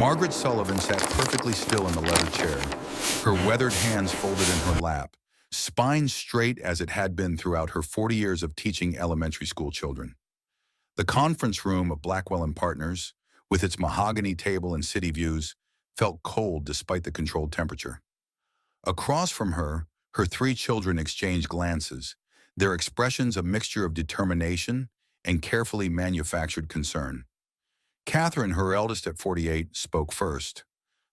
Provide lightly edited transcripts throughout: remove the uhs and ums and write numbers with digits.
Margaret Sullivan sat perfectly still in the leather chair, her weathered hands folded in her lap, spine straight as it had been throughout her 40 years of teaching elementary school children. The conference room of Blackwell and Partners, with its mahogany table and city views, felt cold despite the controlled temperature. Across from her, her three children exchanged glances, their expressions a mixture of determination and carefully manufactured concern. Catherine, her eldest at 48, spoke first.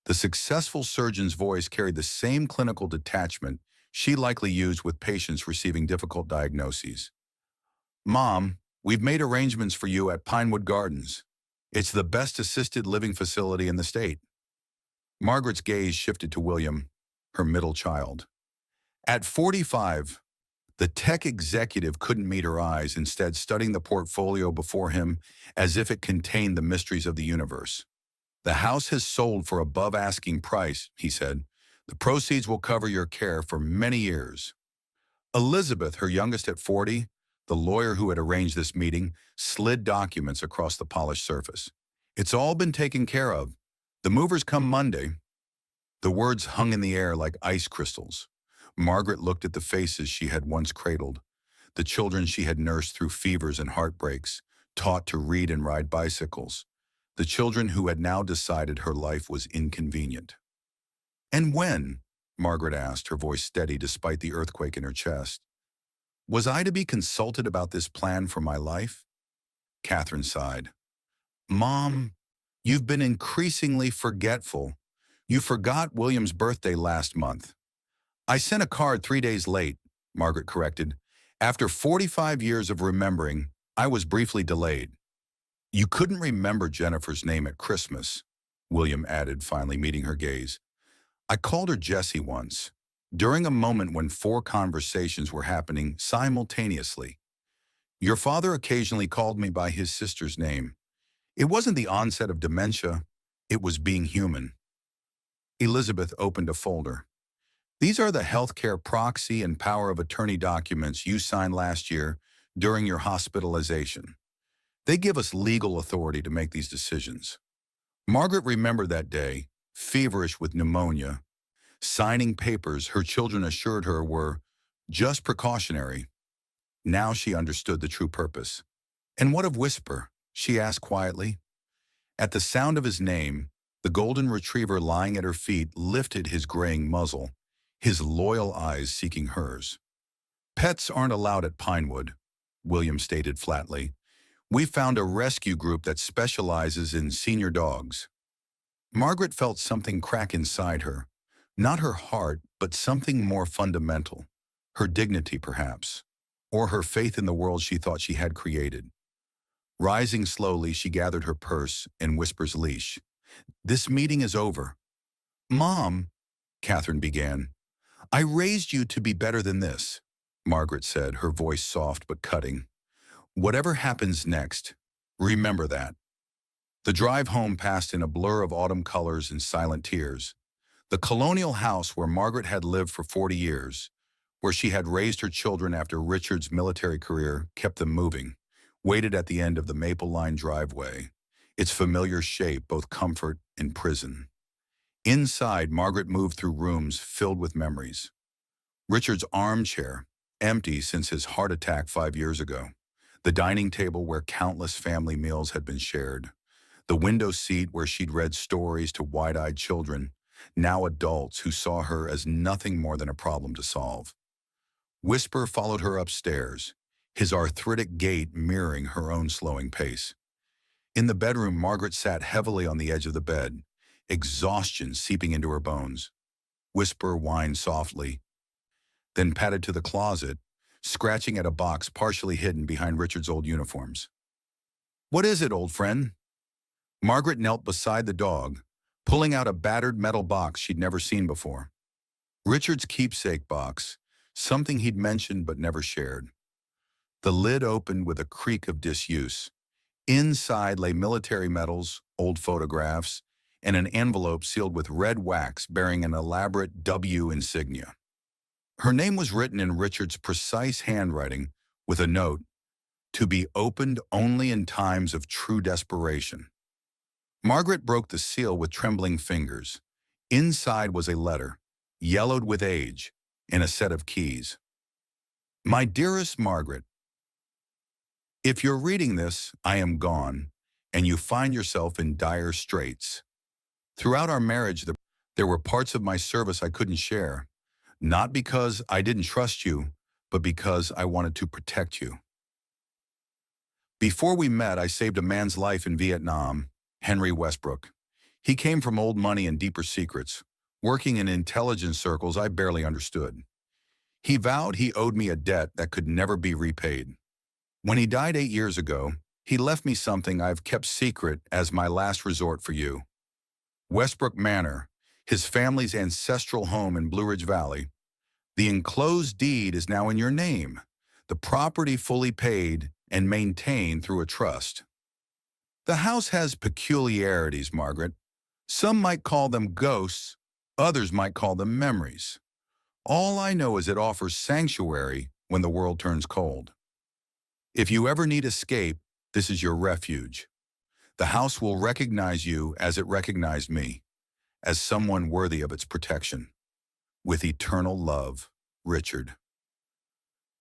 The successful surgeon's voice carried the same clinical detachment she likely used with patients receiving difficult diagnoses. "Mom, we've made arrangements for you at Pinewood Gardens. It's the best assisted living facility in the state." Margaret's gaze shifted to William, her middle child. At 45, the tech executive couldn't meet her eyes, instead studying the portfolio before him as if it contained the mysteries of the universe. "The house has sold for above asking price," he said. "The proceeds will cover your care for many years." Elizabeth, her youngest at 40, the lawyer who had arranged this meeting, slid documents across the polished surface. "It's all been taken care of. The movers come Monday." The words hung in the air like ice crystals. Margaret looked at the faces she had once cradled, the children she had nursed through fevers and heartbreaks, taught to read and ride bicycles, the children who had now decided her life was inconvenient. "And when?" Margaret asked, her voice steady despite the earthquake in her chest. "Was I to be consulted about this plan for my life?" Catherine sighed. "Mom, you've been increasingly forgetful. You forgot William's birthday last month." "I sent a card 3 days late," Margaret corrected. "After 45 years of remembering, I was briefly delayed." "You couldn't remember Jennifer's name at Christmas," William added, finally meeting her gaze. "I called her Jessie once, during a moment when 4 conversations were happening simultaneously. Your father occasionally called me by his sister's name. It wasn't the onset of dementia, it was being human." Elizabeth opened a folder. "These are the healthcare proxy and power of attorney documents you signed last year during your hospitalization. They give us legal authority to make these decisions." Margaret remembered that day, feverish with pneumonia, signing papers her children assured her were just precautionary. Now she understood the true purpose. "And what of Whisper?" she asked quietly. At the sound of his name, the golden retriever lying at her feet lifted his graying muzzle, his loyal eyes seeking hers. "Pets aren't allowed at Pinewood," William stated flatly. "We found a rescue group that specializes in senior dogs." Margaret felt something crack inside her. Not her heart, but something more fundamental. Her dignity, perhaps. Or her faith in the world she thought she had created. Rising slowly, she gathered her purse and Whisper's leash. "This meeting is over." "Mom," Catherine began. "I raised you to be better than this," Margaret said, her voice soft but cutting. "Whatever happens next, remember that." The drive home passed in a blur of autumn colors and silent tears. The colonial house where Margaret had lived for 40 years, where she had raised her children after Richard's military career kept them moving, waited at the end of the maple-lined driveway, its familiar shape both comfort and prison. Inside, Margaret moved through rooms filled with memories. Richard's armchair, empty since his heart attack 5 years ago. The dining table where countless family meals had been shared. The window seat where she'd read stories to wide-eyed children, now adults who saw her as nothing more than a problem to solve. Whisper followed her upstairs, his arthritic gait mirroring her own slowing pace. In the bedroom, Margaret sat heavily on the edge of the bed, exhaustion seeping into her bones. Whisper whined softly, then padded to the closet, scratching at a box partially hidden behind Richard's old uniforms. "What is it, old friend?" Margaret knelt beside the dog, pulling out a battered metal box she'd never seen before. Richard's keepsake box, something he'd mentioned but never shared. The lid opened with a creak of disuse. Inside lay military medals, old photographs, and an envelope sealed with red wax bearing an elaborate W insignia. Her name was written in Richard's precise handwriting with a note, "To be opened only in times of true desperation." Margaret broke the seal with trembling fingers. Inside was a letter, yellowed with age, and a set of keys. My dearest Margaret, if you're reading this, I am gone, and you find yourself in dire straits. Throughout our marriage, there were parts of my service I couldn't share, not because I didn't trust you, but because I wanted to protect you. Before we met, I saved a man's life in Vietnam, Henry Westbrook. He came from old money and deeper secrets, working in intelligence circles I barely understood. He vowed he owed me a debt that could never be repaid. When he died 8 years ago, he left me something I've kept secret as my last resort for you. Westbrook Manor, his family's ancestral home in Blue Ridge Valley. The enclosed deed is now in your name, the property fully paid and maintained through a trust. The house has peculiarities, Margaret. Some might call them ghosts, others might call them memories. All I know is it offers sanctuary when the world turns cold. If you ever need escape, this is your refuge. The house will recognize you as it recognized me, as someone worthy of its protection. With eternal love, Richard.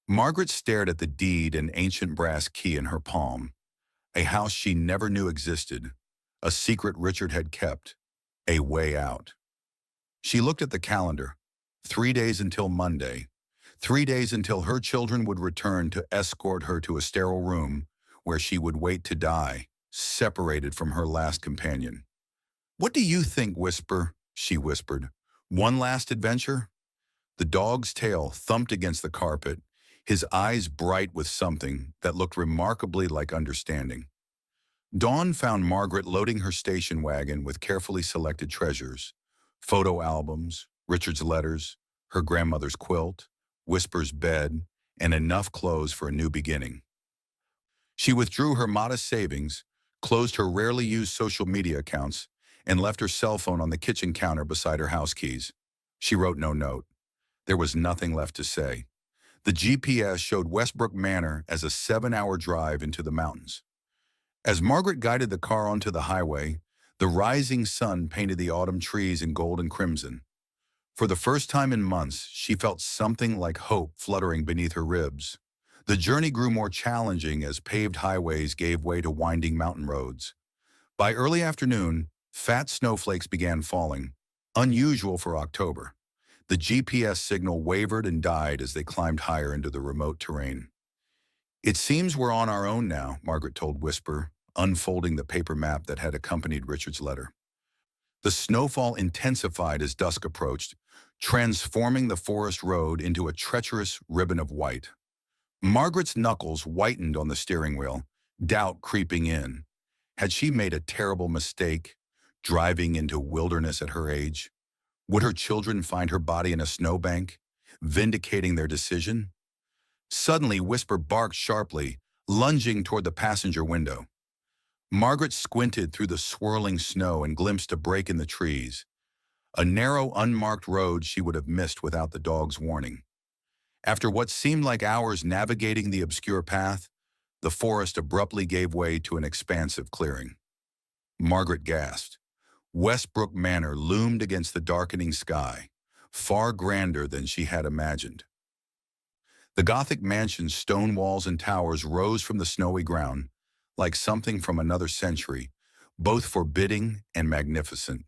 Margaret stared at the deed and ancient brass key in her palm, a house she never knew existed, a secret Richard had kept, a way out. She looked at the calendar. 3 days until Monday. 3 days until her children would return to escort her to a sterile room where she would wait to die, separated from her last companion. What do you think, Whisper? She whispered. One last adventure? The dog's tail thumped against the carpet, his eyes bright with something that looked remarkably like understanding. Dawn found Margaret loading her station wagon with carefully selected treasures, photo albums, Richard's letters, her grandmother's quilt, Whisper's bed, and enough clothes for a new beginning. She withdrew her modest savings, closed her rarely used social media accounts, and left her cell phone on the kitchen counter beside her house keys. She wrote no note. There was nothing left to say. The GPS showed Westbrook Manor as a 7-hour drive into the mountains. As Margaret guided the car onto the highway, the rising sun painted the autumn trees in gold and crimson. For the first time in months, she felt something like hope fluttering beneath her ribs. The journey grew more challenging as paved highways gave way to winding mountain roads. By early afternoon, fat snowflakes began falling, unusual for October. The GPS signal wavered and died as they climbed higher into the remote terrain. It seems we're on our own now, Margaret told Whisper, unfolding the paper map that had accompanied Richard's letter. The snowfall intensified as dusk approached, transforming the forest road into a treacherous ribbon of white. Margaret's knuckles whitened on the steering wheel, doubt creeping in. Had she made a terrible mistake, driving into wilderness at her age? Would her children find her body in a snowbank, vindicating their decision? Suddenly, Whisper barked sharply, lunging toward the passenger window. Margaret squinted through the swirling snow and glimpsed a break in the trees, a narrow, unmarked road she would have missed without the dog's warning. After what seemed like hours navigating the obscure path, the forest abruptly gave way to an expansive clearing. Margaret gasped. Westbrook Manor loomed against the darkening sky, far grander than she had imagined. The Gothic mansion's stone walls and towers rose from the snowy ground, like something from another century, both forbidding and magnificent.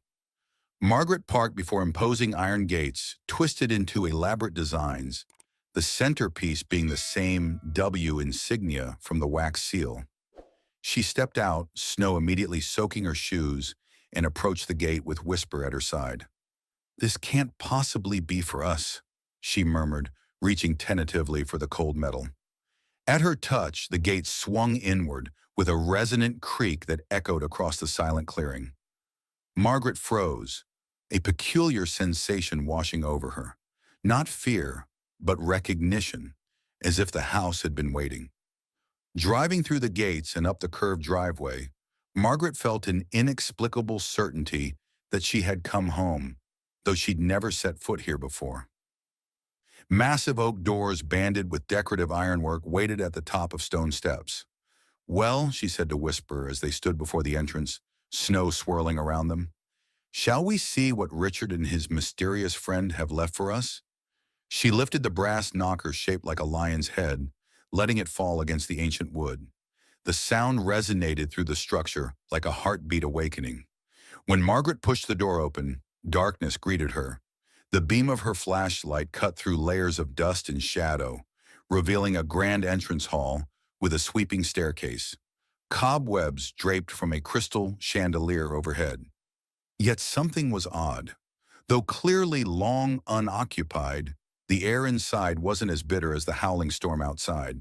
Margaret parked before imposing iron gates, twisted into elaborate designs, the centerpiece being the same W insignia from the wax seal. She stepped out, snow immediately soaking her shoes, and approached the gate with Whisper at her side. "This can't possibly be for us," she murmured, reaching tentatively for the cold metal. At her touch, the gate swung inward with a resonant creak that echoed across the silent clearing. Margaret froze, a peculiar sensation washing over her. Not fear, but recognition, as if the house had been waiting. Driving through the gates and up the curved driveway, Margaret felt an inexplicable certainty that she had come home, though she'd never set foot here before. Massive oak doors banded with decorative ironwork waited at the top of stone steps. "Well," she said to Whisper as they stood before the entrance, snow swirling around them. Shall we see what Richard and his mysterious friend have left for us? She lifted the brass knocker shaped like a lion's head, letting it fall against the ancient wood. The sound resonated through the structure like a heartbeat awakening. When Margaret pushed the door open, darkness greeted her. The beam of her flashlight cut through layers of dust and shadow, revealing a grand entrance hall with a sweeping staircase, cobwebs draped from a crystal chandelier overhead. Yet something was odd. Though clearly long unoccupied, the air inside wasn't as bitter as the howling storm outside.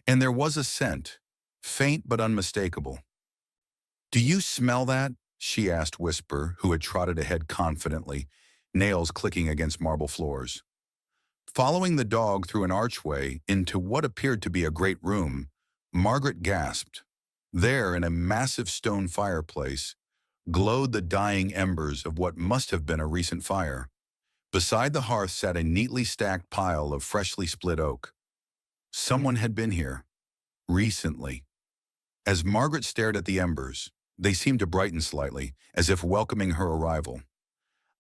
And there was a scent, faint but unmistakable. "Do you smell that?" she asked Whisper, who had trotted ahead confidently, nails clicking against marble floors. Following the dog through an archway into what appeared to be a great room, Margaret gasped. There, in a massive stone fireplace, glowed the dying embers of what must have been a recent fire. Beside the hearth sat a neatly stacked pile of freshly split oak. Someone had been here, recently. As Margaret stared at the embers, they seemed to brighten slightly, as if welcoming her arrival.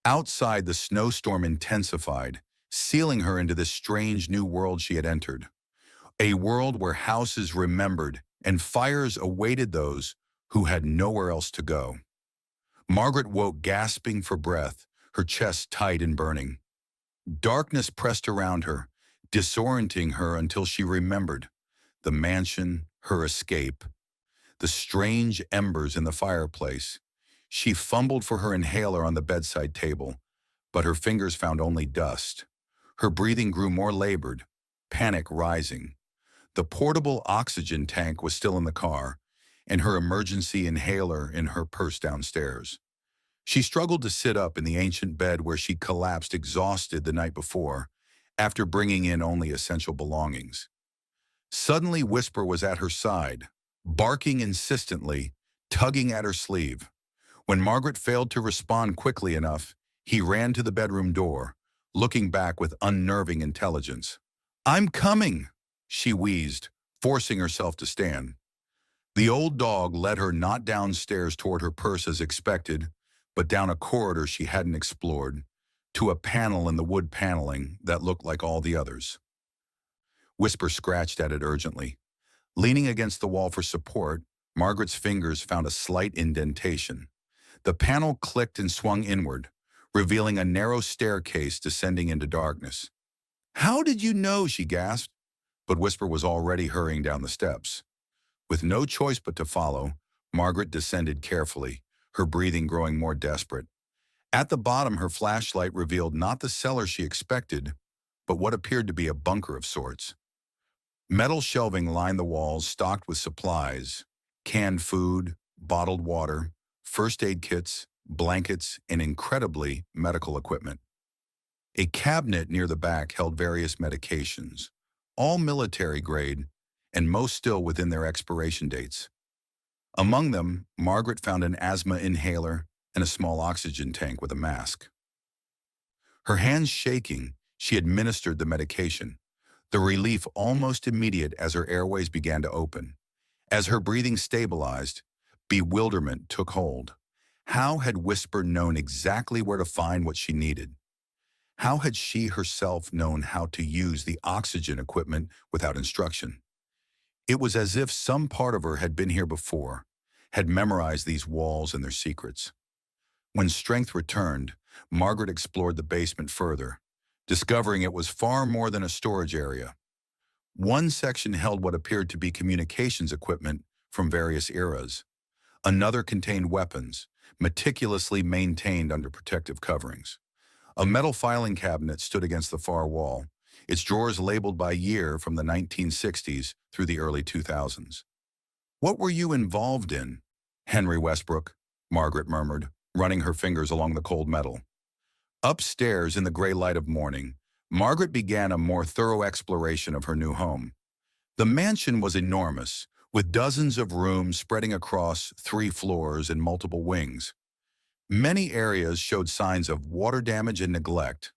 Outside, the snowstorm intensified, sealing her into this strange new world she had entered. A world where houses remembered and fires awaited those who had nowhere else to go. Margaret woke gasping for breath, her chest tight and burning. Darkness pressed around her, disorienting her until she remembered the mansion, her escape, the strange embers in the fireplace. She fumbled for her inhaler on the bedside table, but her fingers found only dust. Her breathing grew more labored, panic rising. The portable oxygen tank was still in the car, and her emergency inhaler in her purse downstairs. She struggled to sit up in the ancient bed where she collapsed exhausted the night before, after bringing in only essential belongings. Suddenly, Whisper was at her side, barking insistently, tugging at her sleeve. When Margaret failed to respond quickly enough, he ran to the bedroom door, looking back with unnerving intelligence. "I'm coming," she wheezed, forcing herself to stand. The old dog led her not downstairs toward her purse as expected, but down a corridor she hadn't explored, to a panel in the wood paneling that looked like all the others. Whisper scratched at it urgently. Leaning against the wall for support, Margaret's fingers found a slight indentation. The panel clicked and swung inward, revealing a narrow staircase descending into darkness. "How did you know?" she gasped, but Whisper was already hurrying down the steps. With no choice but to follow, Margaret descended carefully, her breathing growing more desperate. At the bottom, her flashlight revealed not the cellar she expected, but what appeared to be a bunker of sorts. Metal shelving lined the walls stocked with supplies, canned food, bottled water, first aid kits, blankets, and incredibly, medical equipment. A cabinet near the back held various medications, all military grade, and most still within their expiration dates. Among them, Margaret found an asthma inhaler and a small oxygen tank with a mask. Her hands shaking, she administered the medication, the relief almost immediate as her airways began to open. As her breathing stabilized, bewilderment took hold. How had Whisper known exactly where to find what she needed? How had she herself known how to use the oxygen equipment without instruction? It was as if some part of her had been here before, had memorized these walls and their secrets. When strength returned, Margaret explored the basement further, discovering it was far more than a storage area. One section held what appeared to be communications equipment from various eras. Another contained weapons, meticulously maintained under protective coverings. A metal filing cabinet stood against the far wall, its drawers labeled by year from the 1960s through the early 2000s. "What were you involved in?" "Henry Westbrook," Margaret murmured, running her fingers along the cold metal. Upstairs in the gray light of morning, Margaret began a more thorough exploration of her new home. The mansion was enormous, with dozens of rooms spreading across 3 floors and multiple wings. Many areas showed signs of water damage and neglect,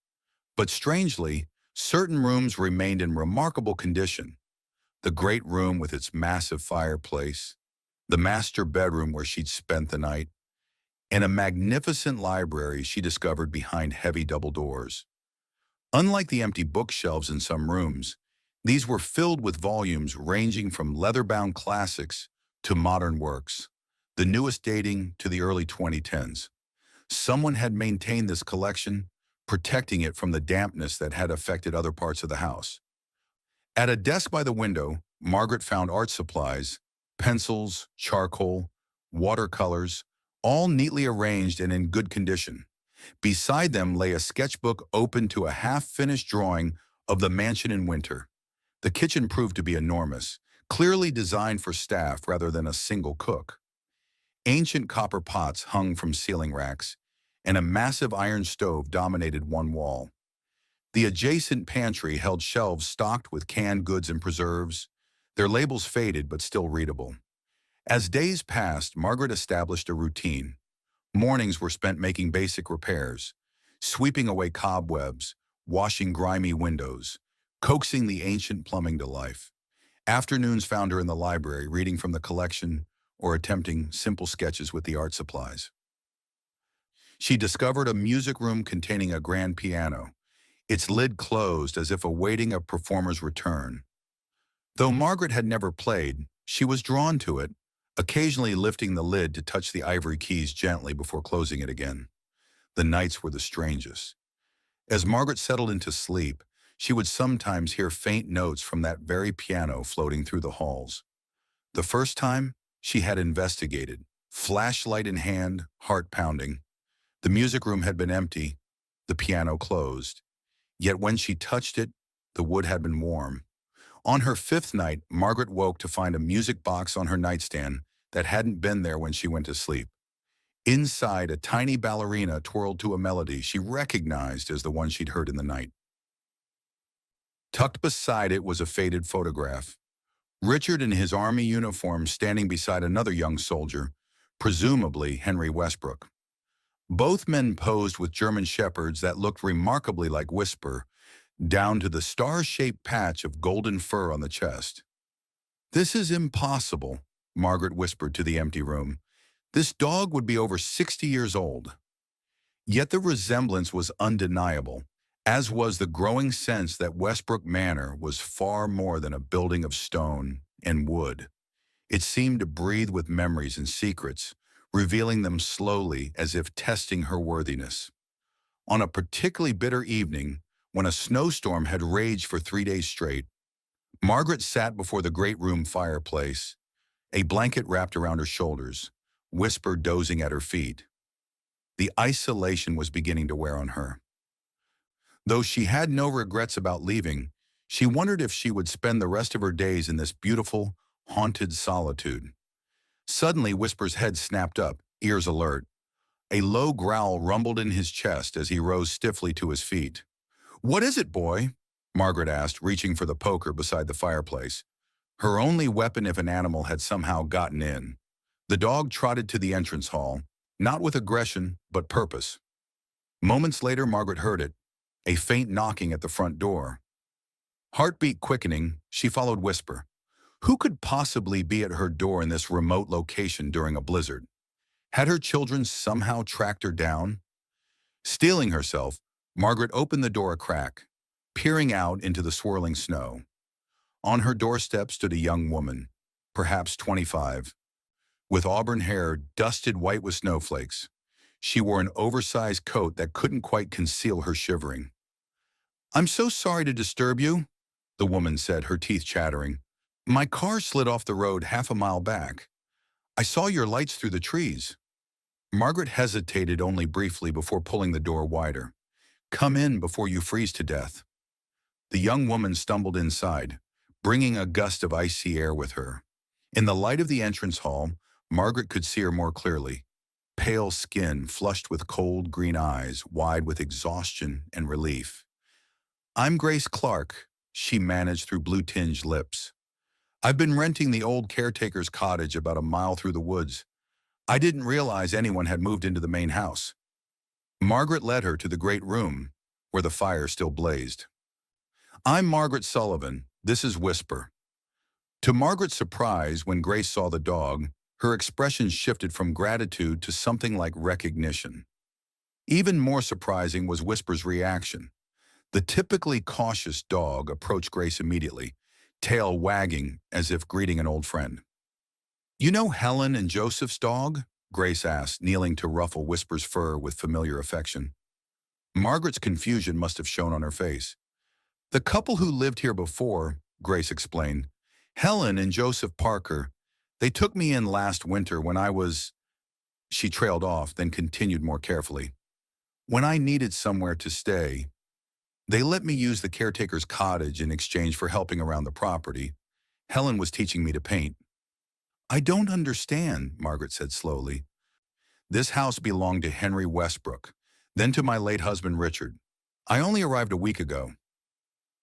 but strangely, certain rooms remained in remarkable condition. The great room with its massive fireplace, the master bedroom where she'd spent the night, and a magnificent library she discovered behind heavy double doors. Unlike the empty bookshelves in some rooms, these were filled with volumes ranging from leather-bound classics to modern works, the newest dating to the early 2010s. Someone had maintained this collection, protecting it from the dampness that had affected other parts of the house. At a desk by the window, Margaret found art supplies, pencils, charcoal, watercolors, all neatly arranged and in good condition. Beside them lay a sketchbook open to a half-finished drawing of the mansion in winter. The kitchen proved to be enormous, clearly designed for staff rather than a single cook. Ancient copper pots hung from ceiling racks, and a massive iron stove dominated one wall. The adjacent pantry held shelves stocked with canned goods and preserves, their labels faded but still readable. As days passed, Margaret established a routine. Mornings were spent making basic repairs, sweeping away cobwebs, washing grimy windows, coaxing the ancient plumbing to life. Afternoons found her in the library, reading from the collection or attempting simple sketches with the art supplies. She discovered a music room containing a grand piano, its lid closed as if awaiting a performer's return. Though Margaret had never played, she was drawn to it, occasionally lifting the lid to touch the ivory keys gently before closing it again. The nights were the strangest. As Margaret settled into sleep, she would sometimes hear faint notes from that very piano floating through the halls. The first time, she had investigated, flashlight in hand, heart pounding. The music room had been empty, the piano closed. Yet when she touched it, the wood had been warm. On her fifth night, Margaret woke to find a music box on her nightstand that hadn't been there when she went to sleep. Inside, a tiny ballerina twirled to a melody she recognized as the one she'd heard in the night. Tucked beside it was a faded photograph. Richard in his army uniform standing beside another young soldier, presumably Henry Westbrook. Both men posed with German shepherds that looked remarkably like Whisper, down to the star-shaped patch of golden fur on the chest. "This is impossible," Margaret whispered to the empty room. "This dog would be over 60 years old." Yet the resemblance was undeniable, as was the growing sense that Westbrook Manor was far more than a building of stone and wood. It seemed to breathe with memories and secrets, revealing them slowly as if testing her worthiness. On a particularly bitter evening, when a snowstorm had raged for 3 days straight, Margaret sat before the great room fireplace, a blanket wrapped around her shoulders, Whisper dozing at her feet. The isolation was beginning to wear on her. Though she had no regrets about leaving, she wondered if she would spend the rest of her days in this beautiful, haunted solitude. Suddenly, Whisper's head snapped up, ears alert. A low growl rumbled in his chest as he rose stiffly to his feet. "What is it, boy?" Margaret asked, reaching for the poker beside the fireplace. Her only weapon if an animal had somehow gotten in. The dog trotted to the entrance hall, not with aggression, but purpose. Moments later, Margaret heard it, a faint knocking at the front door. Heartbeat quickening, she followed Whisper. Who could possibly be at her door in this remote location during a blizzard? Had her children somehow tracked her down? Steeling herself, Margaret opened the door a crack, peering out into the swirling snow. On her doorstep stood a young woman, perhaps 25, with auburn hair dusted white with snowflakes. She wore an oversized coat that couldn't quite conceal her shivering. "I'm so sorry to disturb you," the woman said, her teeth chattering. "My car slid off the road half a mile back. I saw your lights through the trees." Margaret hesitated only briefly before pulling the door wider. "Come in before you freeze to death." The young woman stumbled inside, bringing a gust of icy air with her. In the light of the entrance hall, Margaret could see her more clearly. Pale skin, flushed with cold green eyes, wide with exhaustion and relief. "I'm Grace Clark," she managed through blue-tinged lips. "I've been renting the old caretaker's cottage about a mile through the woods. I didn't realize anyone had moved into the main house." Margaret led her to the great room, where the fire still blazed. "I'm Margaret Sullivan. This is Whisper." To Margaret's surprise, when Grace saw the dog, Her expression shifted from gratitude to something like recognition. Even more surprising was Whisper's reaction. The typically cautious dog approached Grace immediately, tail wagging as if greeting an old friend. "You know Helen and Joseph's dog?" Grace asked, kneeling to ruffle Whisper's fur with familiar affection. Margaret's confusion must have shown on her face. "The couple who lived here before," Grace explained. "Helen and Joseph Parker. They took me in last winter when I was—" She trailed off, then continued more carefully. "When I needed somewhere to stay, they let me use the caretaker's cottage in exchange for helping around the property. Helen was teaching me to paint." "I don't understand," Margaret said slowly. "This house belonged to Henry Westbrook, then to my late husband Richard. I only arrived a week ago."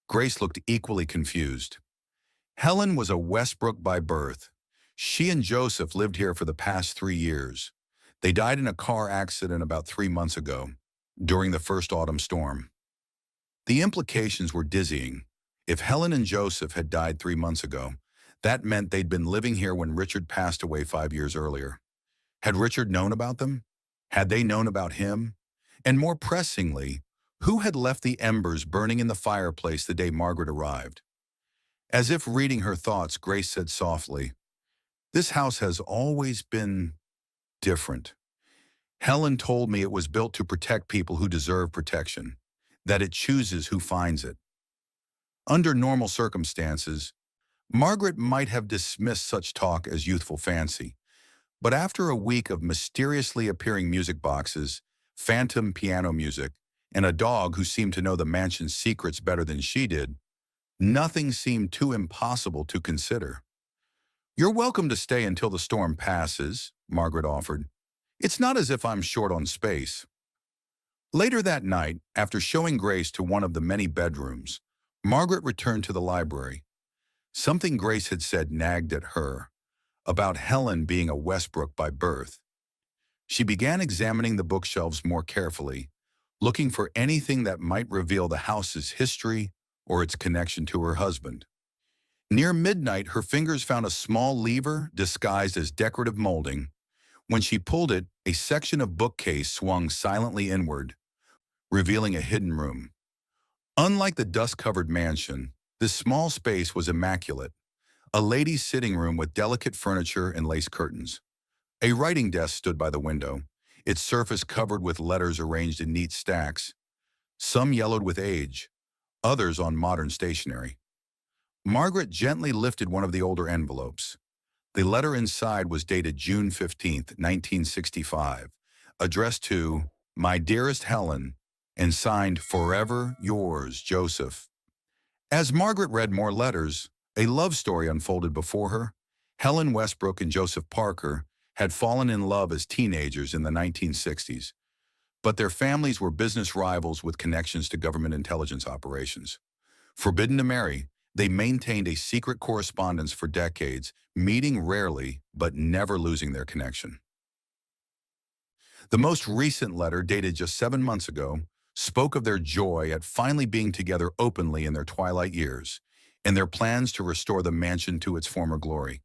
Grace looked equally confused. "Helen was a Westbrook by birth. She and Joseph lived here for the past 3 years. They died in a car accident about 3 months ago, during the first autumn storm." The implications were dizzying. If Helen and Joseph had died 3 months ago, that meant they'd been living here when Richard passed away 5 years earlier. Had Richard known about them? Had they known about him? And more pressingly, who had left the embers burning in the fireplace the day Margaret arrived? As if reading her thoughts, Grace said softly, "This house has always been different. Helen told me it was built to protect people who deserve protection, that it chooses who finds it." Under normal circumstances, Margaret might have dismissed such talk as youthful fancy, but after a week of mysteriously appearing music boxes, phantom piano music, and a dog who seemed to know the mansion's secrets better than she did, nothing seemed too impossible to consider. "You're welcome to stay until the storm passes," Margaret offered. "It's not as if I'm short on space." Later that night, after showing Grace to one of the many bedrooms, Margaret returned to the library. Something Grace had said nagged at her, about Helen being a Westbrook by birth. She began examining the bookshelves more carefully, looking for anything that might reveal the house's history or its connection to her husband. Near midnight, her fingers found a small lever disguised as decorative molding. When she pulled it, a section of bookcase swung silently inward, revealing a hidden room. Unlike the dust-covered mansion, this small space was immaculate, a lady's sitting room with delicate furniture and lace curtains. A writing desk stood by the window, its surface covered with letters arranged in neat stacks, some yellowed with age, others on modern stationery. Margaret gently lifted one of the older envelopes. The letter inside was dated June 15th, 1965, addressed to "My dearest Helen," and signed "Forever yours, Joseph." As Margaret read more letters, a love story unfolded before her. Helen Westbrook and Joseph Parker had fallen in love as teenagers in the 1960s, but their families were business rivals with connections to government intelligence operations. Forbidden to marry, they maintained a secret correspondence for decades, meeting rarely but never losing their connection. The most recent letter, dated just 7 months ago, spoke of their joy at finally being together openly in their twilight years, and their plans to restore the mansion to its former glory.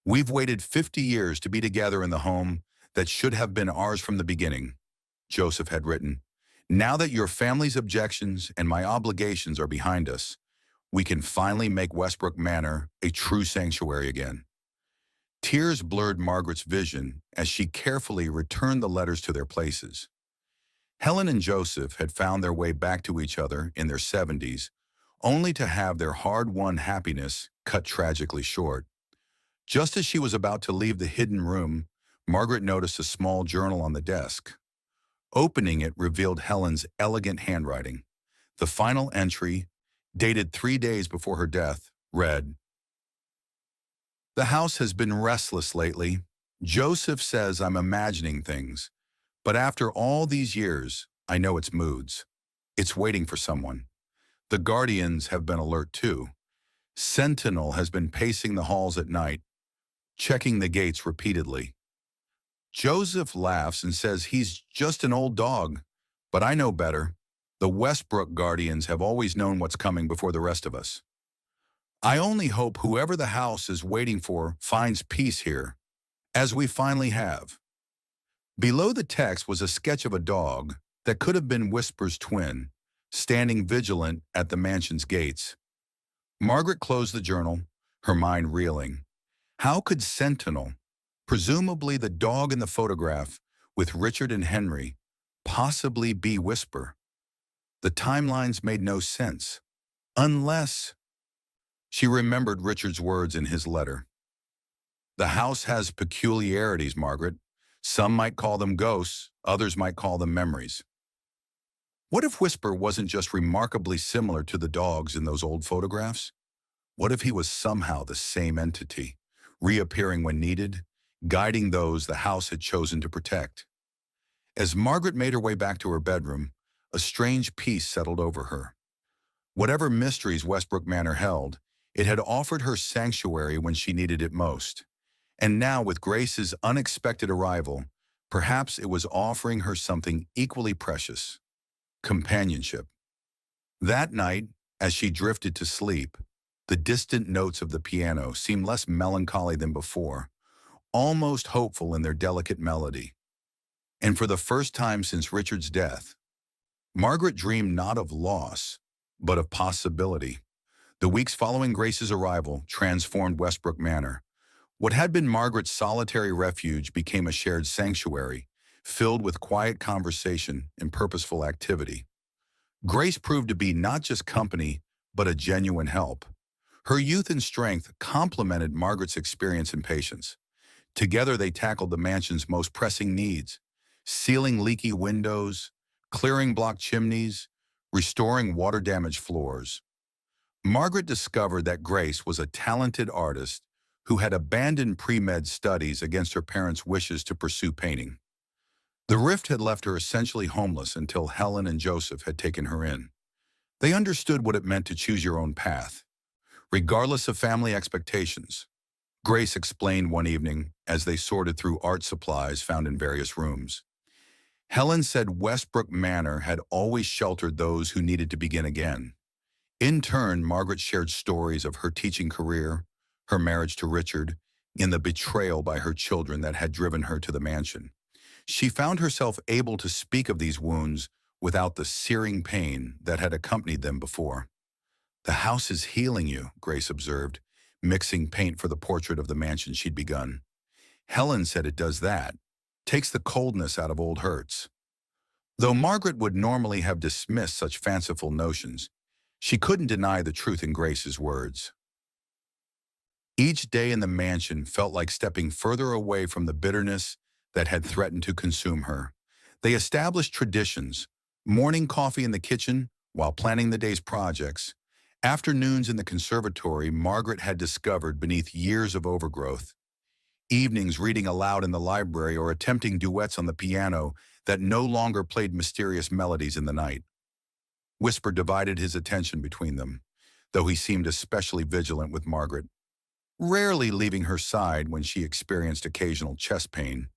"We've waited 50 years to be together in the home that should have been ours from the beginning," Joseph had written. "Now that your family's objections and my obligations are behind us, we can finally make Westbrook Manor a true sanctuary again." Tears blurred Margaret's vision as she carefully returned the letters to their places. Helen and Joseph had found their way back to each other in their 70s, only to have their hard-won happiness cut tragically short. Just as she was about to leave the hidden room, Margaret noticed a small journal on the desk. Opening it revealed Helen's elegant handwriting. The final entry, dated 3 days before her death, read, "The house has been restless lately. Joseph says I'm imagining things, but after all these years, I know its moods. It's waiting for someone. The guardians have been alert too. Sentinel has been pacing the halls at night, checking the gates repeatedly. Joseph laughs and says he's just an old dog, but I know better. The Westbrook guardians have always known what's coming before the rest of us. I only hope whoever the house is waiting for finds peace here, As we finally have. Below the text was a sketch of a dog that could have been Whisper's twin, standing vigilant at the mansion's gates. Margaret closed the journal, her mind reeling. How could Sentinel, presumably the dog in the photograph with Richard and Henry, possibly be Whisper? The timelines made no sense. Unless she remembered Richard's words in his letter. The house has peculiarities, Margaret. Some might call them ghosts, others might call them memories. What if Whisper wasn't just remarkably similar to the dogs in those old photographs? What if he was somehow the same entity, reappearing when needed, guiding those the house had chosen to protect? As Margaret made her way back to her bedroom, a strange peace settled over her. Whatever mysteries Westbrook Manor held, it had offered her sanctuary when she needed it most. And now, with Grace's unexpected arrival, perhaps it was offering her something equally precious: companionship. That night, as she drifted to sleep, the distant notes of the piano seemed less melancholy than before, almost hopeful in their delicate melody. And for the first time since Richard's death, Margaret dreamed not of loss, but of possibility. The weeks following Grace's arrival transformed Westbrook Manor. What had been Margaret's solitary refuge became a shared sanctuary, filled with quiet conversation and purposeful activity. Grace proved to be not just company, but a genuine help. Her youth and strength complemented Margaret's experience and patience. Together they tackled the mansion's most pressing needs: sealing leaky windows, clearing blocked chimneys, restoring water-damaged floors. Margaret discovered that Grace was a talented artist who had abandoned pre-med studies against her parents' wishes to pursue painting. The rift had left her essentially homeless until Helen and Joseph had taken her in. They understood what it meant to choose your own path, regardless of family expectations. Grace explained one evening as they sorted through art supplies found in various rooms. Helen said Westbrook Manor had always sheltered those who needed to begin again. In turn, Margaret shared stories of her teaching career, her marriage to Richard, and the betrayal by her children that had driven her to the mansion. She found herself able to speak of these wounds without the searing pain that had accompanied them before. "The house is healing you," Grace observed, mixing paint for the portrait of the mansion she'd begun. "Helen said it does that, takes the coldness out of old hurts." Though Margaret would normally have dismissed such fanciful notions, she couldn't deny the truth in Grace's words. Each day in the mansion felt like stepping further away from the bitterness that had threatened to consume her. They established traditions: morning coffee in the kitchen while planning the day's projects, afternoons in the conservatory Margaret had discovered beneath years of overgrowth, evenings reading aloud in the library or attempting duets on the piano that no longer played mysterious melodies in the night. Whisper divided his attention between them, though he seemed especially vigilant with Margaret, rarely leaving her side when she experienced occasional chest pain,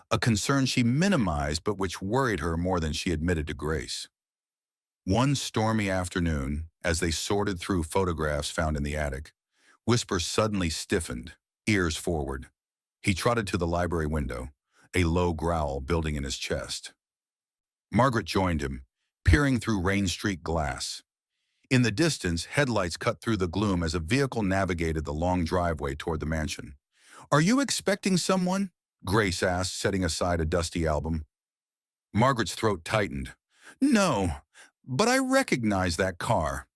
a concern she minimized but which worried her more than she admitted to Grace. One stormy afternoon, as they sorted through photographs found in the attic, Whisper suddenly stiffened, ears forward. He trotted to the library window, a low growl building in his chest. Margaret joined him, peering through rain-streaked glass. In the distance, headlights cut through the gloom as a vehicle navigated the long driveway toward the mansion. "Are you expecting someone?" Grace asked, setting aside a dusty album. Margaret's throat tightened. "No, but I recognize that car."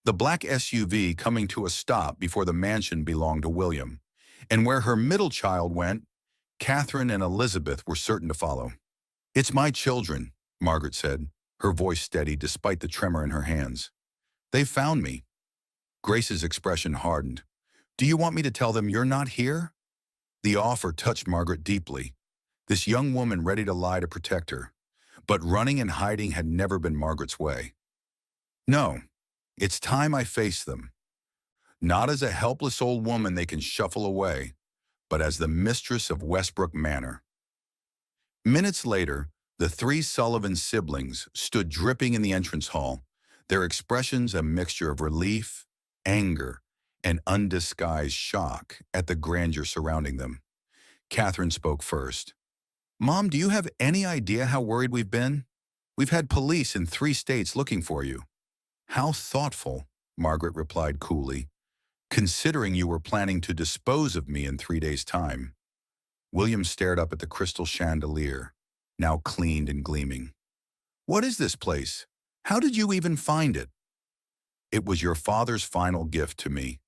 The black SUV coming to a stop before the mansion belonged to William, and where her middle child went, Catherine and Elizabeth were certain to follow. "It's my children," Margaret said, her voice steady despite the tremor in her hands. "They found me." Grace's expression hardened. "Do you want me to tell them you're not here?" The offer touched Margaret deeply. This young woman ready to lie to protect her. But running and hiding had never been Margaret's way. "No, it's time I face them. Not as a helpless old woman they can shuffle away, but as the mistress of Westbrook Manor." Minutes later, the three Sullivan siblings stood dripping in the entrance hall, their expressions a mixture of relief, anger, and undisguised shock at the grandeur surrounding them. Catherine spoke first. Mom, do you have any idea how worried we've been? We've had police in 3 states looking for you. How thoughtful, Margaret replied coolly, considering you were planning to dispose of me in 3 days' time. William stared up at the crystal chandelier, now cleaned and gleaming. What is this place? How did you even find it? It was your father's final gift to me,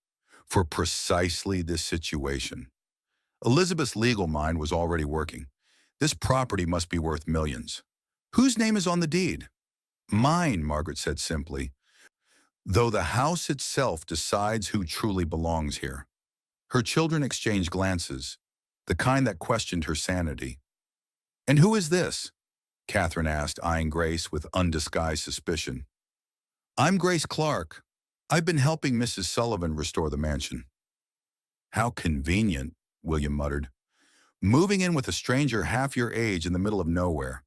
for precisely this situation. Elizabeth's legal mind was already working. This property must be worth millions. Whose name is on the deed? Mine, Margaret said simply, though the house itself decides who truly belongs here. Her children exchanged glances, the kind that questioned her sanity. And who is this? Catherine asked, eyeing Grace with undisguised suspicion. I'm Grace Clark. I've been helping Mrs. Sullivan restore the mansion. How convenient, William muttered. Moving in with a stranger half your age in the middle of nowhere.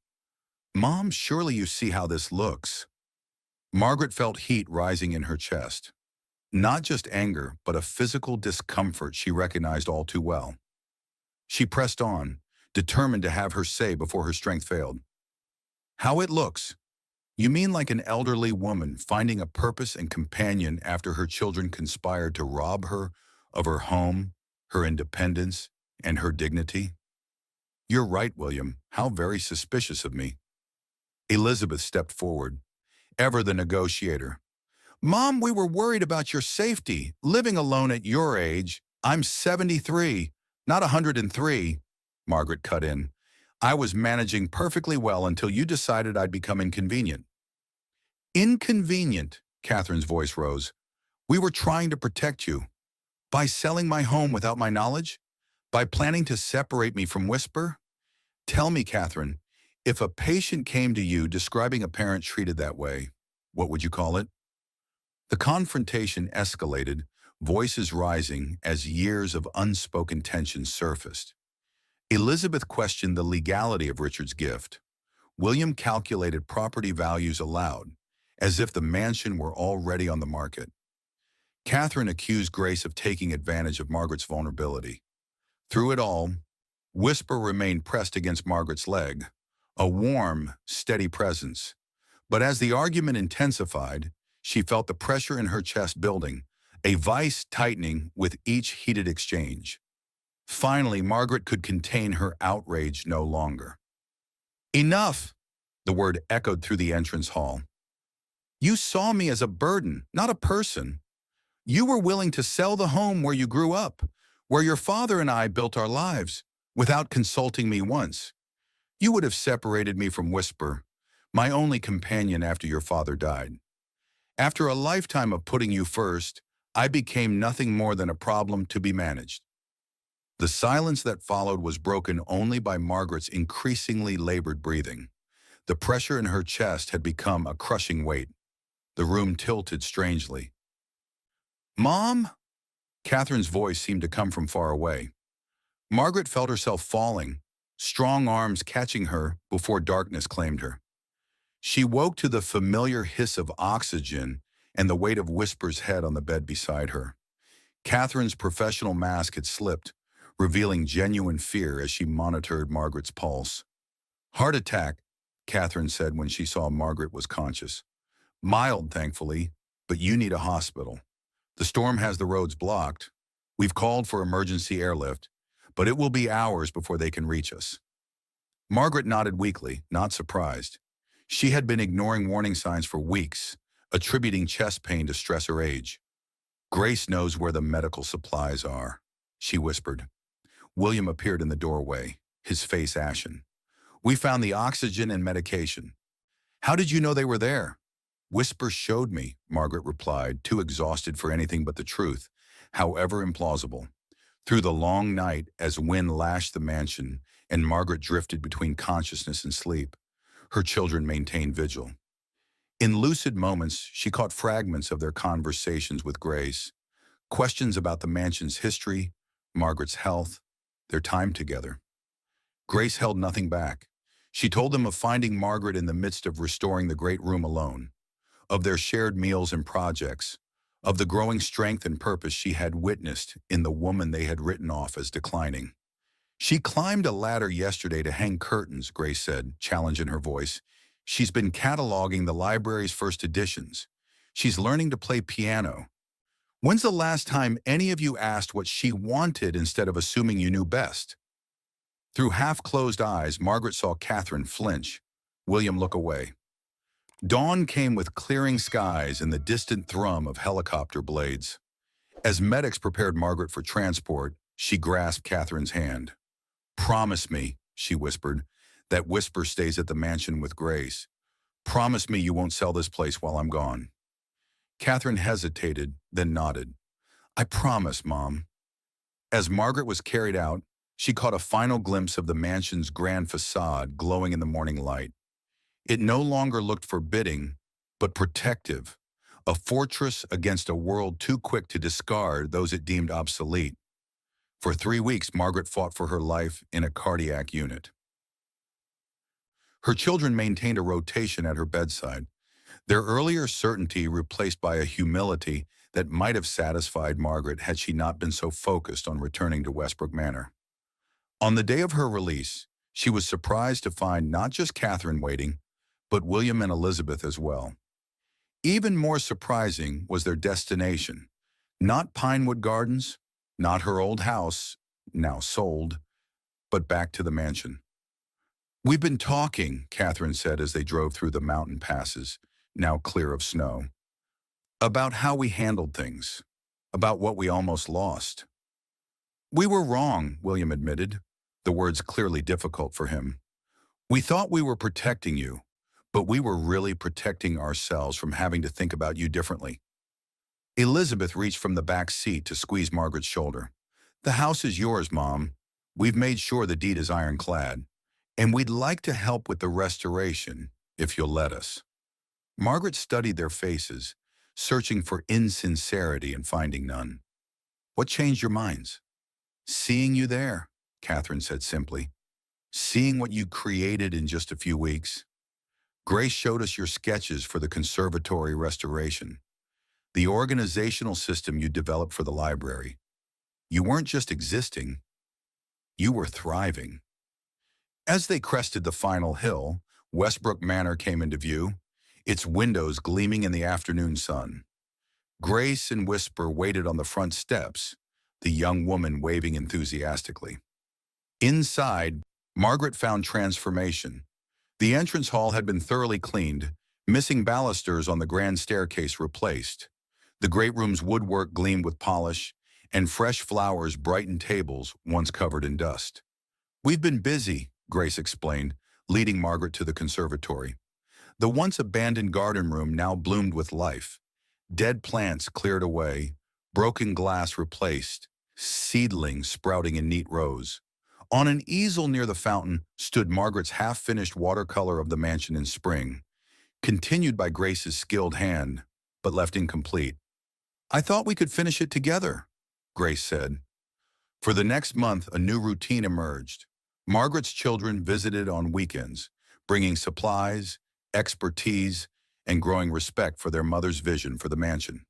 Mom, surely you see how this looks. Margaret felt heat rising in her chest. Not just anger, but a physical discomfort she recognized all too well. She pressed on, determined to have her say before her strength failed. How it looks? You mean like an elderly woman finding a purpose and companion after her children conspired to rob her of her home, her independence, and her dignity? You're right, William. How very suspicious of me. Elizabeth stepped forward, ever the negotiator. Mom, we were worried about your safety. Living alone at your age, I'm 73, not 103, Margaret cut in. I was managing perfectly well until you decided I'd become inconvenient. Inconvenient, Catherine's voice rose. We were trying to protect you. By selling my home without my knowledge? By planning to separate me from Whisper? Tell me, Catherine, if a patient came to you describing a parent treated that way, what would you call it? The confrontation escalated, voices rising as years of unspoken tension surfaced. Elizabeth questioned the legality of Richard's gift. William calculated property values aloud, as if the mansion were already on the market. Catherine accused Grace of taking advantage of Margaret's vulnerability. Through it all, Whisper remained pressed against Margaret's leg, a warm, steady presence. But as the argument intensified, she felt the pressure in her chest building, a vice tightening with each heated exchange. Finally, Margaret could contain her outrage no longer. Enough! The word echoed through the entrance hall. You saw me as a burden, not a person. You were willing to sell the home where you grew up, where your father and I built our lives, without consulting me once. You would have separated me from Whisper, my only companion after your father died. After a lifetime of putting you first, I became nothing more than a problem to be managed. The silence that followed was broken only by Margaret's increasingly labored breathing. The pressure in her chest had become a crushing weight. The room tilted strangely. Mom? Catherine's voice seemed to come from far away. Margaret felt herself falling, strong arms catching her before darkness claimed her. She woke to the familiar hiss of oxygen and the weight of Whisper's head on the bed beside her. Catherine's professional mask had slipped, revealing genuine fear as she monitored Margaret's pulse. Heart attack, Catherine said when she saw Margaret was conscious. Mild, thankfully, but you need a hospital. The storm has the roads blocked. We've called for emergency airlift, but it will be hours before they can reach us. Margaret nodded weakly, not surprised. She had been ignoring warning signs for weeks, attributing chest pain to stress or age. Grace knows where the medical supplies are, she whispered. William appeared in the doorway, his face ashen. We found the oxygen and medication. How did you know they were there? Whisper showed me, Margaret replied, too exhausted for anything but the truth, however implausible. Through the long night, as wind lashed the mansion and Margaret drifted between consciousness and sleep, her children maintained vigil. In lucid moments, she caught fragments of their conversations with Grace, questions about the mansion's history, Margaret's health, their time together. Grace held nothing back. She told them of finding Margaret in the midst of restoring the great room alone, of their shared meals and projects, of the growing strength and purpose she had witnessed in the woman they had written off as declining. She climbed a ladder yesterday to hang curtains, Grace said, challenge in her voice. She's been cataloging the library's first editions. She's learning to play piano. When's the last time any of you asked what she wanted instead of assuming you knew best? Through half-closed eyes, Margaret saw Catherine flinch. William look away. Dawn came with clearing skies and the distant thrum of helicopter blades. As medics prepared Margaret for transport, she grasped Catherine's hand. "Promise me," she whispered. "That whisper stays at the mansion with Grace. Promise me you won't sell this place while I'm gone." Catherine hesitated, then nodded. "I promise, Mom." As Margaret was carried out, she caught a final glimpse of the mansion's grand facade glowing in the morning light. It no longer looked forbidding, but protective, a fortress against a world too quick to discard those it deemed obsolete. For 3 weeks, Margaret fought for her life in a cardiac unit. Her children maintained a rotation at her bedside, their earlier certainty replaced by a humility that might have satisfied Margaret had she not been so focused on returning to Westbrook Manor. On the day of her release, she was surprised to find not just Catherine waiting, but William and Elizabeth as well. Even more surprising was their destination. Not Pinewood Gardens, not her old house, now sold, but back to the mansion. "We've been talking," Catherine said as they drove through the mountain passes, now clear of snow, "about how we handled things, about what we almost lost." "We were wrong," William admitted, the words clearly difficult for him. "We thought we were protecting you, but we were really protecting ourselves from having to think about you differently." Elizabeth reached from the back seat to squeeze Margaret's shoulder. "The house is yours, Mom. We've made sure the deed is ironclad, and we'd like to help with the restoration, if you'll let us." Margaret studied their faces, searching for insincerity and finding none. "What changed your minds?" "Seeing you there," Catherine said simply. "Seeing what you created in just a few weeks. Grace showed us your sketches for the conservatory restoration, the organizational system you developed for the library. You weren't just existing, you were thriving." As they crested the final hill, Westbrook Manor came into view, its windows gleaming in the afternoon sun. Grace and Whisper waited on the front steps, the young woman waving enthusiastically. Inside, Margaret found transformation. The entrance hall had been thoroughly cleaned, missing balusters on the grand staircase replaced. The great room's woodwork gleamed with polish, and fresh flowers brightened tables once covered in dust. "We've been busy," Grace explained, leading Margaret to the conservatory. The once abandoned garden room now bloomed with life. Dead plants cleared away, broken glass replaced, seedlings sprouting in neat rows. On an easel near the fountain stood Margaret's half-finished watercolor of the mansion in spring, continued by Grace's skilled hand, but left incomplete. "I thought we could finish it together," Grace said. For the next month, a new routine emerged. Margaret's children visited on weekends, bringing supplies, expertise, and growing respect for their mother's vision for the mansion.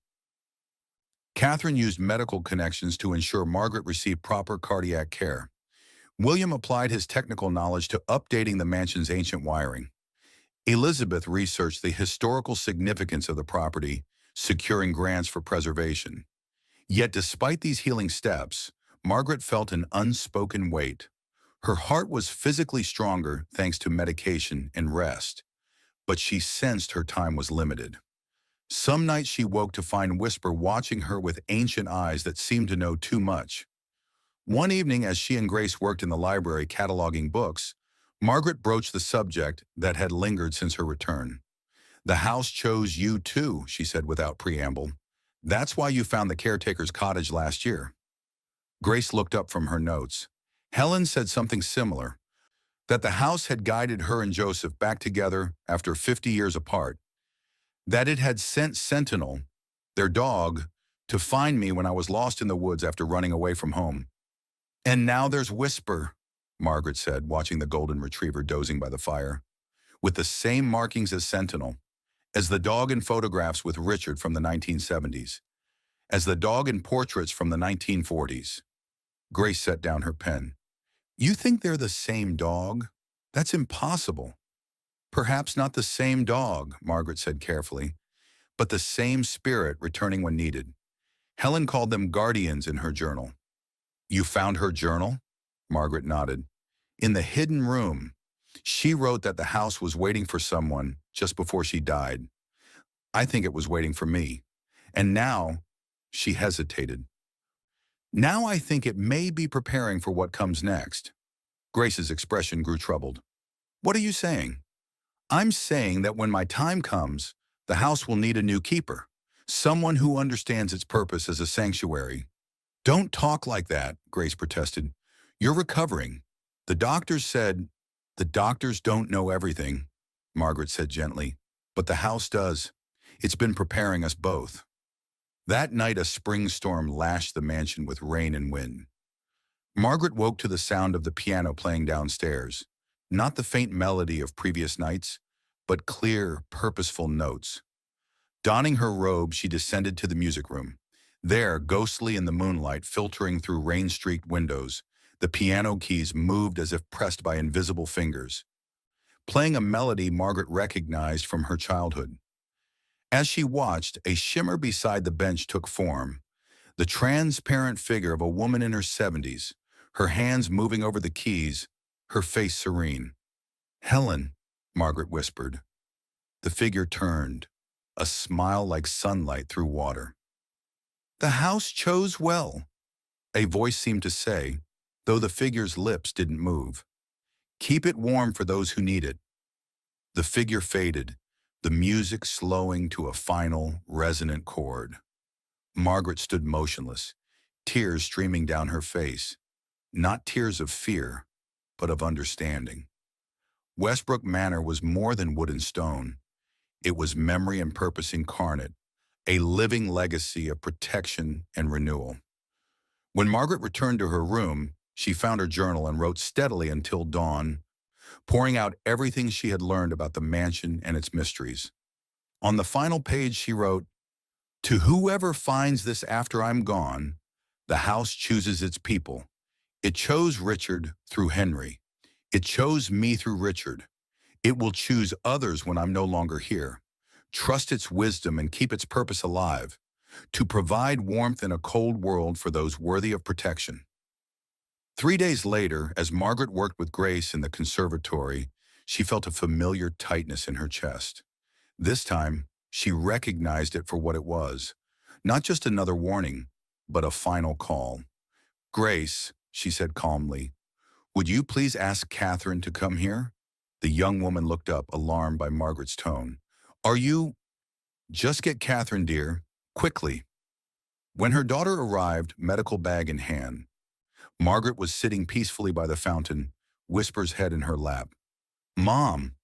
Catherine used medical connections to ensure Margaret received proper cardiac care. William applied his technical knowledge to updating the mansion's ancient wiring. Elizabeth researched the historical significance of the property, securing grants for preservation. Yet despite these healing steps, Margaret felt an unspoken weight. Her heart was physically stronger thanks to medication and rest, but she sensed her time was limited. Some nights she woke to find Whisper watching her with ancient eyes that seemed to know too much. One evening, as she and Grace worked in the library cataloging books, Margaret broached the subject that had lingered since her return. "The house chose you too," she said without preamble. "That's why you found the caretaker's cottage last year." Grace looked up from her notes. Helen said something similar, that the house had guided her and Joseph back together after 50 years apart, that it had sent Sentinel, their dog, to find me when I was lost in the woods after running away from home. "And now there's Whisper," Margaret said, watching the golden retriever dozing by the fire, "with the same markings as Sentinel, as the dog in photographs with Richard from the 1970s, as the dog in portraits from the 1940s. Grace set down her pen. You think they're the same dog? That's impossible. Perhaps not the same dog, Margaret said carefully, but the same spirit returning when needed. Helen called them guardians in her journal. You found her journal? Margaret nodded. In the hidden room. She wrote that the house was waiting for someone just before she died. I think it was waiting for me. And now, she hesitated. Now I think it may be preparing for what comes next. Grace's expression grew troubled. What are you saying? I'm saying that when my time comes, the house will need a new keeper. Someone who understands its purpose as a sanctuary. Don't talk like that, Grace protested. You're recovering. The doctors said, the doctors don't know everything, Margaret said gently, but the house does. It's been preparing us both. That night a spring storm lashed the mansion with rain and wind. Margaret woke to the sound of the piano playing downstairs, not the faint melody of previous nights, but clear, purposeful notes. Donning her robe, she descended to the music room. There, ghostly in the moonlight filtering through rain-streaked windows, the piano keys moved as if pressed by invisible fingers, playing a melody Margaret recognized from her childhood. As she watched, a shimmer beside the bench took form, the transparent figure of a woman in her 70s, her hands moving over the keys, her face serene. Helen, Margaret whispered. The figure turned, a smile like sunlight through water. The house chose well, a voice seemed to say, though the figure's lips didn't move. Keep it warm for those who need it. The figure faded, the music slowing to a final, resonant chord. Margaret stood motionless, tears streaming down her face, not tears of fear, but of understanding. Westbrook Manor was more than wood and stone. It was memory and purpose incarnate, a living legacy of protection and renewal. When Margaret returned to her room, she found her journal and wrote steadily until dawn, pouring out everything she had learned about the mansion and its mysteries. On the final page, she wrote, "To whoever finds this after I'm gone, the house chooses its people. It chose Richard through Henry. It chose me through Richard. It will choose others when I'm no longer here. Trust its wisdom and keep its purpose alive, to provide warmth in a cold world for those worthy of protection." 3 days later, as Margaret worked with Grace in the conservatory, she felt a familiar tightness in her chest. This time, she recognized it for what it was, not just another warning, but a final call. "Grace," she said calmly, "would you please ask Catherine to come here?" The young woman looked up, alarmed by Margaret's tone. "Are you—" "Just get Catherine, dear, quickly." When her daughter arrived, medical bag in hand, Margaret was sitting peacefully by the fountain, Whisper's head in her lap. "Mom!"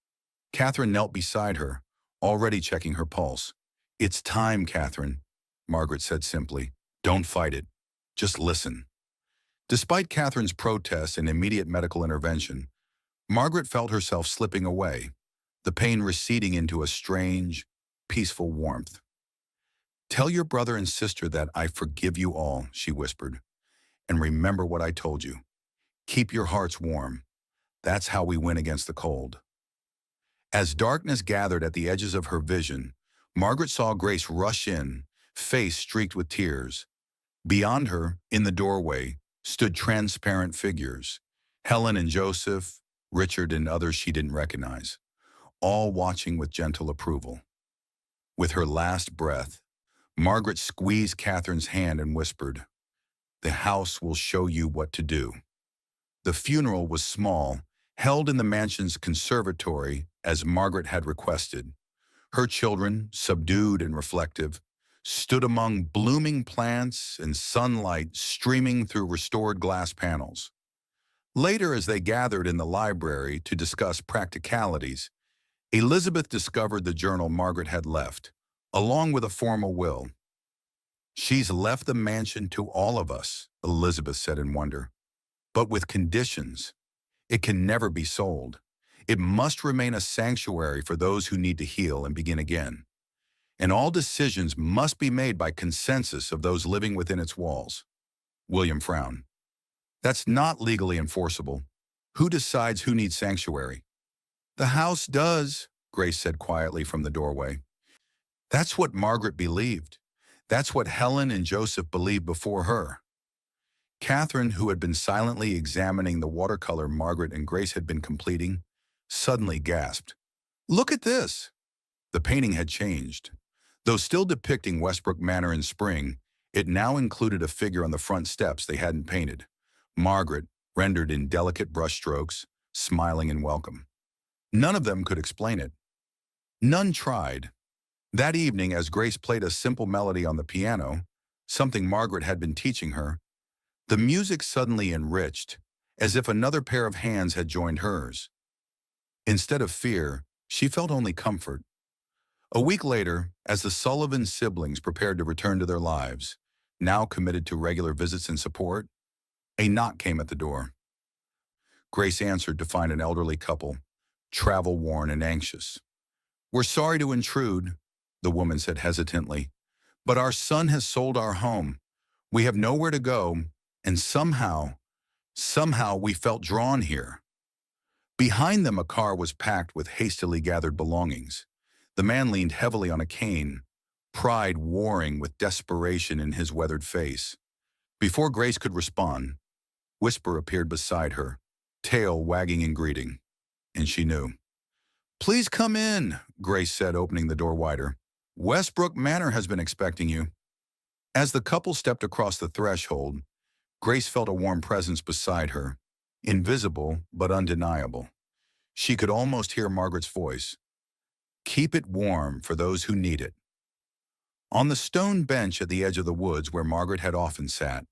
Catherine knelt beside her, already checking her pulse. "It's time, Catherine," Margaret said simply. "Don't fight it. Just listen." Despite Catherine's protests and immediate medical intervention, Margaret felt herself slipping away, the pain receding into a strange, peaceful warmth. "Tell your brother and sister that I forgive you all," she whispered. "And remember what I told you. Keep your hearts warm. That's how we win against the cold." As darkness gathered at the edges of her vision, Margaret saw Grace rush in, face streaked with tears. Beyond her, in the doorway, stood transparent figures, Helen and Joseph, Richard and others she didn't recognize, all watching with gentle approval. With her last breath, Margaret squeezed Catherine's hand and whispered, "The house will show you what to do." The funeral was small, held in the mansion's conservatory as Margaret had requested. Her children, subdued and reflective, stood among blooming plants and sunlight streaming through restored glass panels. Later, as they gathered in the library to discuss practicalities, Elizabeth discovered the journal Margaret had left, along with a formal will. "She's left the mansion to all of us," Elizabeth said in wonder. "But with conditions. It can never be sold. It must remain a sanctuary for those who need to heal and begin again. And all decisions must be made by consensus of those living within its walls." William frowned. That's not legally enforceable. Who decides who needs sanctuary? The house does, Grace said quietly from the doorway. That's what Margaret believed. That's what Helen and Joseph believed before her. Catherine, who had been silently examining the watercolor Margaret and Grace had been completing, suddenly gasped. Look at this! The painting had changed. Though still depicting Westbrook Manor in spring, it now included a figure on the front steps they hadn't painted. Margaret, rendered in delicate brushstrokes, smiling in welcome. None of them could explain it. None tried. That evening, as Grace played a simple melody on the piano, something Margaret had been teaching her, the music suddenly enriched, as if another pair of hands had joined hers. Instead of fear, she felt only comfort. A week later, as the Sullivan siblings prepared to return to their lives, now committed to regular visits and support, a knock came at the door. Grace answered to find an elderly couple, travel-worn and anxious. "We're sorry to intrude," the woman said hesitantly, "but our son has sold our home. We have nowhere to go, and somehow we felt drawn here." Behind them, a car was packed with hastily gathered belongings. The man leaned heavily on a cane, pride warring with desperation in his weathered face. Before Grace could respond, Whisper appeared beside her, tail wagging in greeting, and she knew. "Please come in," Grace said, opening the door wider. "Westbrook Manor has been expecting you." As the couple stepped across the threshold, Grace felt a warm presence beside her, invisible but undeniable. She could almost hear Margaret's voice. "Keep it warm for those who need it." On the stone bench at the edge of the woods where Margaret had often sat,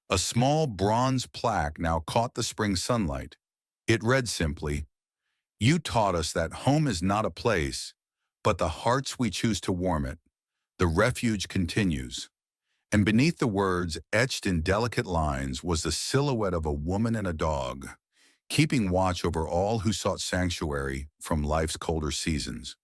a small bronze plaque now caught the spring sunlight. It read simply, "You taught us that home is not a place, but the hearts we choose to warm it. The refuge continues." And beneath the words, etched in delicate lines, was the silhouette of a woman and a dog, keeping watch over all who sought sanctuary from life's colder seasons.